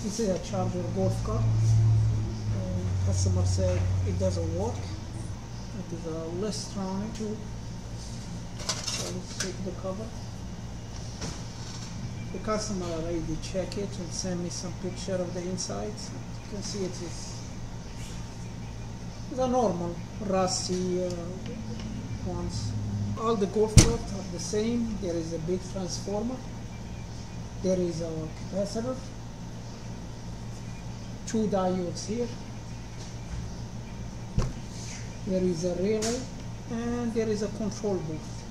This is a charger golf cart. Customer said it doesn't work. It is a LesTronic too. So let's check the cover. The customer already checked it and sent me some picture of the insides. You can see it is the normal rusty ones. All the golf carts are the same. There is a big transformer. There is a capacitor. 2 diodes here. There is a relay and there is a control booth.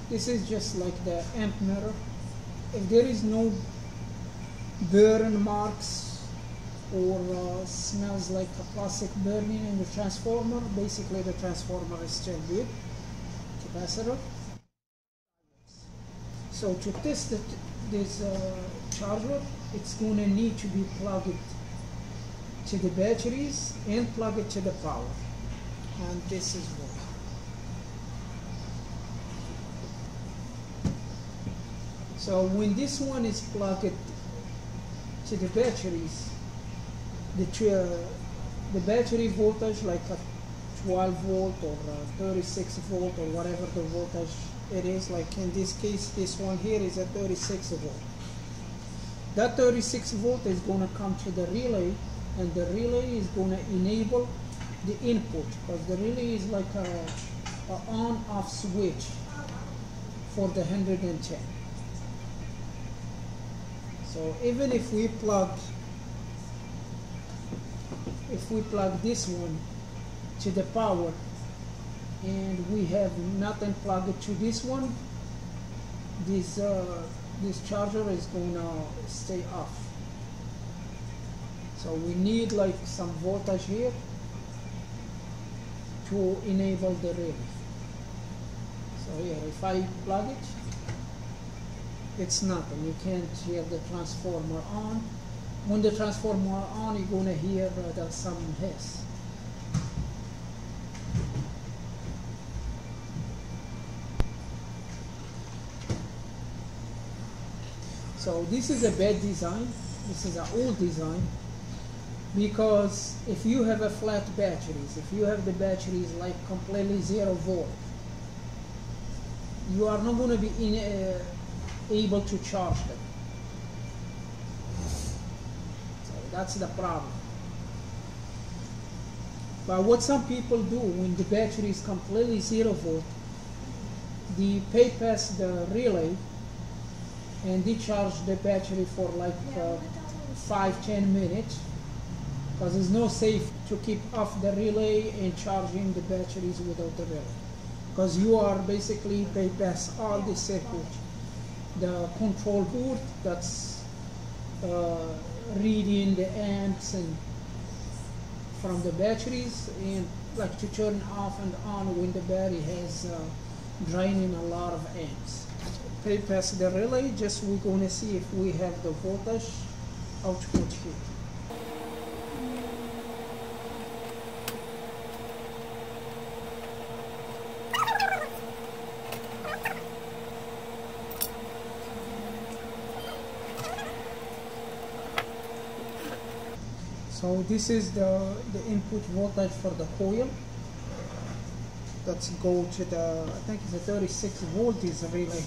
This is just like the amp mirror. If there is no burn marks or smells like a plastic burning in the transformer, basically the transformer is still good. Capacitor. So to test this charger, it's going to need to be plugged to the batteries and plug it to the power. And this is what. So when this one is plugged to the batteries, the battery voltage, like a 12 volt or 36 volt or whatever the voltage it is, like in this case, this one here is a 36 volt. That 36 volt is going to come to the relay, and the relay is going to enable the input, because the relay is like a on-off switch for the 110. So even if we plug this one to the power and we have nothing plugged to this one, this charger is going to stay off. So we need like some voltage here to enable the relay. So here, if I plug it, it's nothing. You can't hear the transformer on. When the transformer on, you're going to hear that some hiss. So this is a bad design. This is an old design, because if you have a flat batteries, if you have the batteries like completely 0 volt, you are not going to be able to charge them. So that's the problem. But what some people do when the battery is completely 0 volt, they bypass the relay and they charge the battery for like 5-10 minutes, because it's not safe to keep off the relay and charging the batteries without the relay, because you are basically bypass all the circuit, the control board that's reading the amps and from the batteries, and like to turn off and on when the battery has draining a lot of amps. Bypass the relay. Just we're going to see if we have the voltage output here. So this is the input voltage for the coil. Let's go to the, I think it's a 36 volt is relay,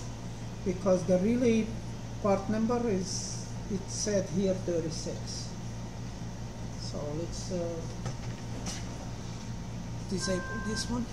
because the relay part number is, it said here 36. So let's disable this one.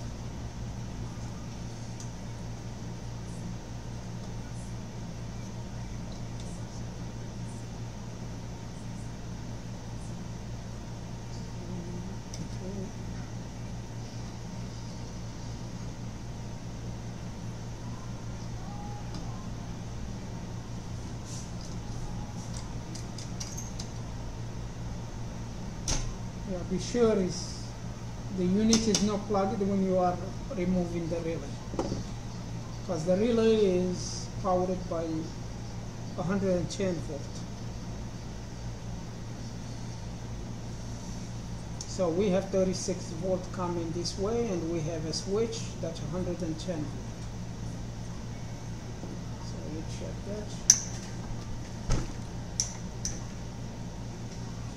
Yeah, be sure the unit is not plugged when you are removing the relay, because the relay is powered by 110 volt. So we have 36 volt coming this way, and we have a switch that's 110 volt. So we check that.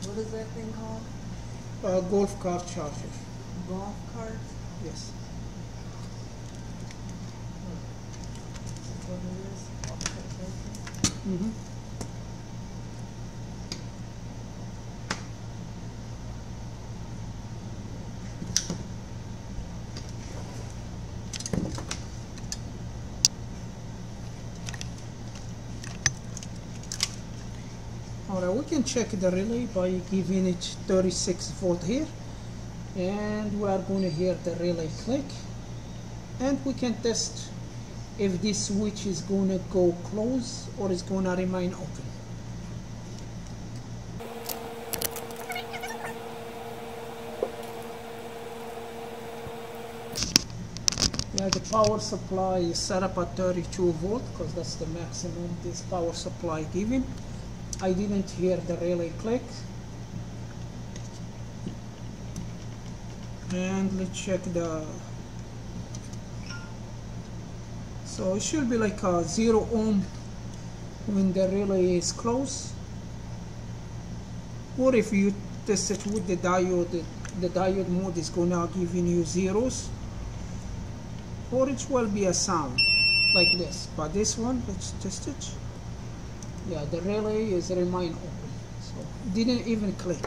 What is that thing called? Golf cart charger. Golf cart? Yes. That's what it is? Mm-hmm. Alright, we can check the relay by giving it 36 volt here, and we are going to hear the relay click, and we can test if this switch is going to go close or is going to remain open. Yeah, the power supply is set up at 32 volt because that's the maximum this power supply giving. I didn't hear the relay click. And let's check the, so it should be like a 0 ohm when the relay is closed, or if you test it with the diode mode is gonna giving you zeros, or it will be a sound like this. But this one, let's test it. Yeah, the relay is remain open, so it didn't even click.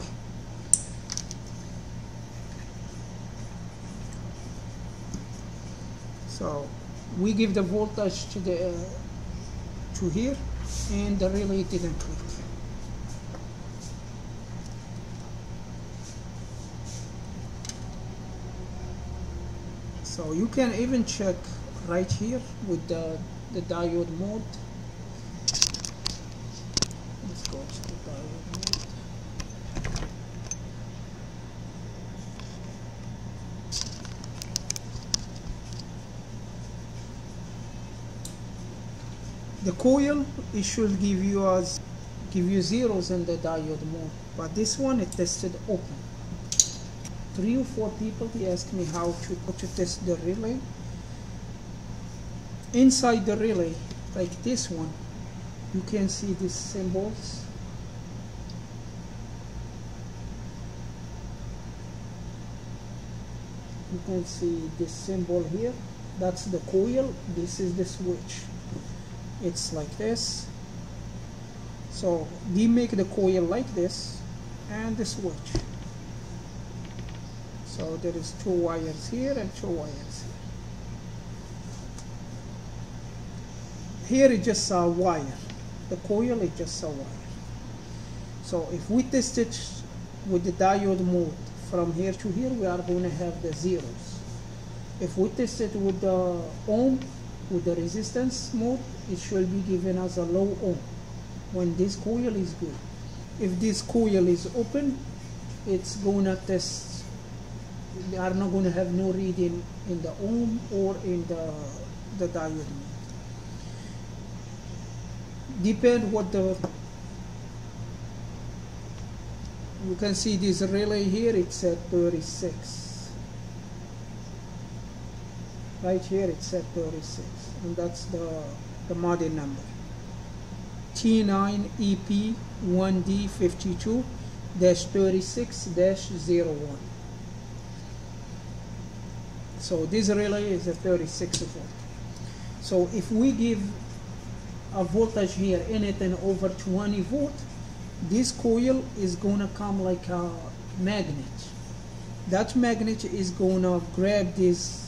So we give the voltage to the to here, and the relay didn't click. So you can even check right here with the diode mode. Let's go to the diode mode. The coil, it should give you zeros in the diode mode, but this one it tested open. 3 or 4 people they asked me how to test the relay. Inside the relay, like this one, you can see these symbols. You can see this symbol here. That's the coil. This is the switch. It's like this. So we make the coil like this and the switch. So there is 2 wires here and 2 wires here. Here is just a wire. The coil is just a wire. So if we test it with the diode mode from here to here, we are going to have the zeros. If we test it with the ohm, with the resistance mode, it should be given as a low ohm when this coil is good. If this coil is open, it's going to test, they are not going to have no reading in the ohm or in the diode mode. Depend what you can see this relay here, it's at 36. Right here it's at 36, and that's the model number T9EP1D52-36-01. So this relay is at 36 volt. So if we give a voltage here anything over 20 volt, this coil is going to come like a magnet. That magnet is going to grab this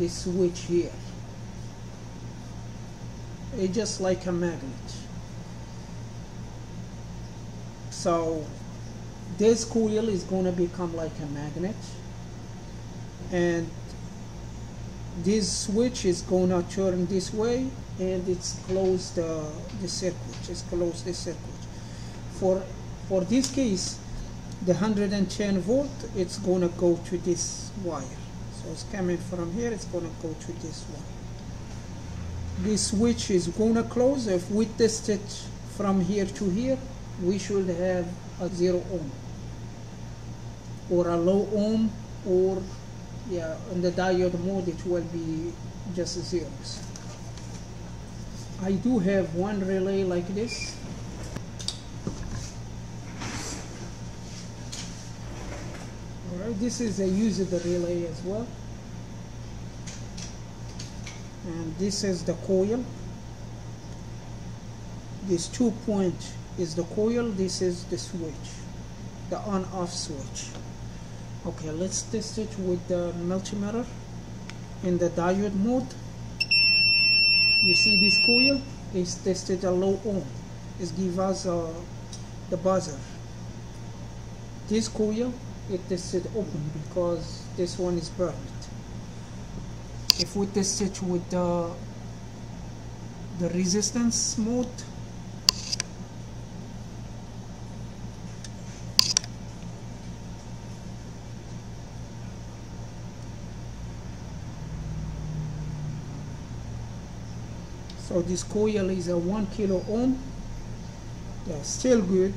switch here. It's just like a magnet. So this coil is going to become like a magnet, and this switch is going to turn this way, and it's closed the circuit. It's closed the circuit. For this case, the 110 volt, it's going to go to this wire. So it's coming from here, it's going to go to this one. This switch is going to close. If we test it from here to here, we should have a 0 ohm or a low ohm, or yeah, in the diode mode it will be just zeros. I do have one relay like this. Right, this is a used relay as well, and this is the coil. This 2-point is the coil, this is the switch, the on-off switch. Okay, let's test it with the multimeter in the diode mode. You see this coil is tested at low ohm. It gives us the buzzer. This coil it tested open because this one is burned. If we test it with the resistance mode, so this coil is a 1 kilo ohm. Yeah, still good.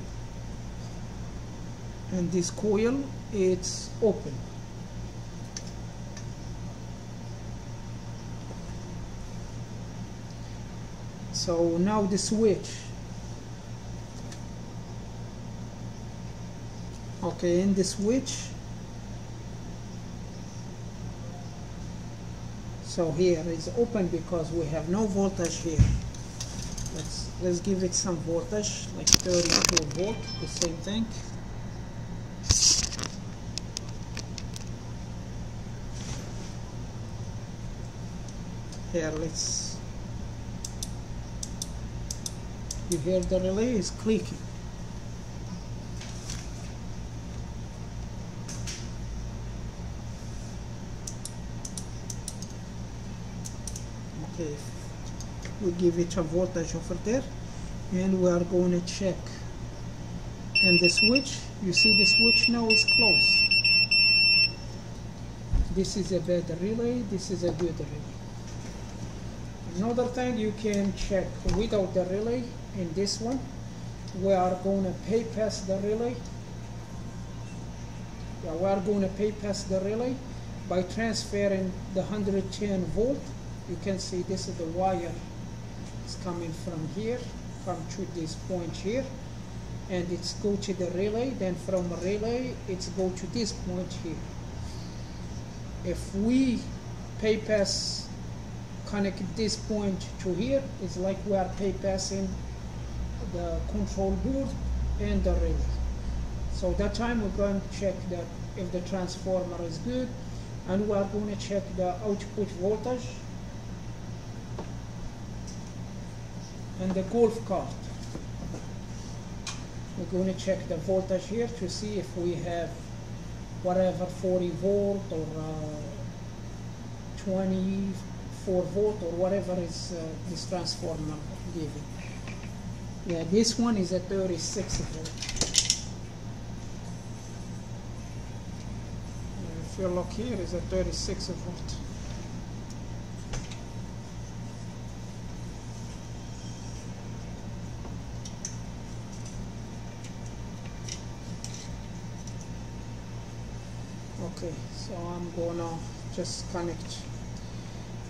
And this coil, it's open. So now the switch. Okay, in the switch, so here is open because we have no voltage here. Let's give it some voltage, like 32 volt, the same thing. Here, you hear the relay is clicking. Okay, we give it a voltage over there, and we are going to check. And the switch, you see the switch now is closed. This is a bad relay, this is a good relay. Another thing you can check without the relay, in this one, we are going to bypass the relay. Yeah, we are going to bypass the relay by transferring the 110 volt. You can see this is the wire. It's coming from here, from to this point here, and it's go to the relay. Then from relay, it's go to this point here. If we bypass, connect this point to here, it's like we are bypassing the control board and the relay. So that time we're going to check that if the transformer is good, and we are going to check the output voltage and the golf cart. We're going to check the voltage here to see if we have whatever 40 volt or 24 volt or whatever is this transformer giving. Yeah, this one is a 36 volt. If you look here, is a 36 volt. Okay, so I'm gonna just connect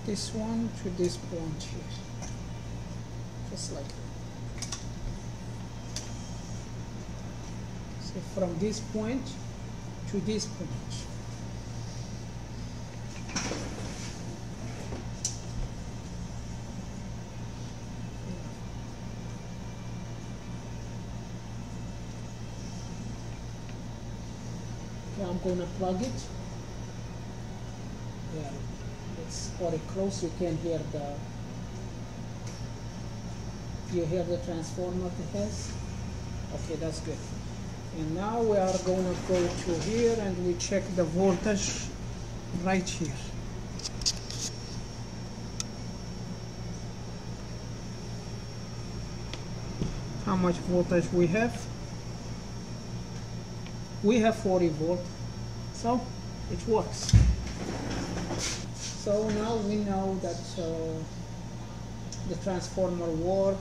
this one to this point here, just like that. So from this point to this point. Okay, I'm gonna plug it. Yeah, it's very close. You can hear the transformer it has. Okay, that's good. And now we are going to go to here and we check the voltage right here. How much voltage we have? We have 40 volt, so it works. So now we know that the transformer work,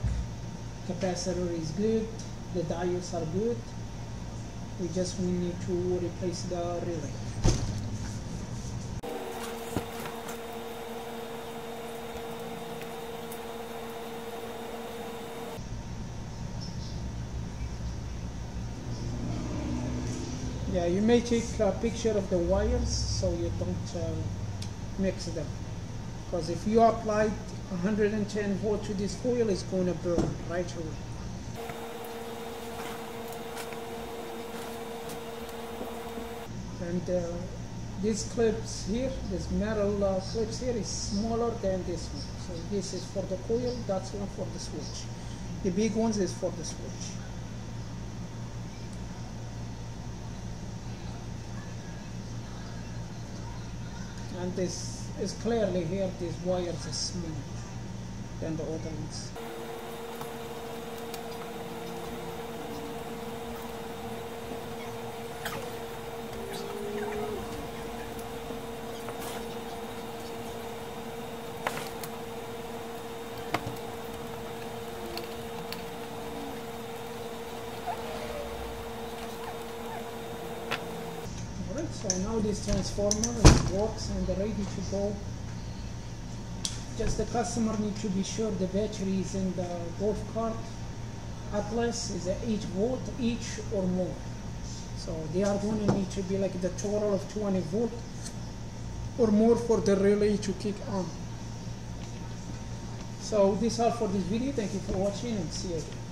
capacitor is good, the diodes are good. We need to replace the relay. Yeah, you may take a picture of the wires so you don't mix them. Because if you applied 110 volt to this coil, it's going to burn right away. And these clips here, this metal clips here is smaller than this one. So this is for the coil, that's one for the switch. The big ones is for the switch. And this is clearly here, these wires are smaller than the other ones. So now this transformer works and ready to go. Just the customer needs to be sure the battery is in the golf cart at least is 8 volt each or more. So they are going to need to be like the total of 20 volt or more for the relay to kick on. So this is all for this video. Thank you for watching and see you again.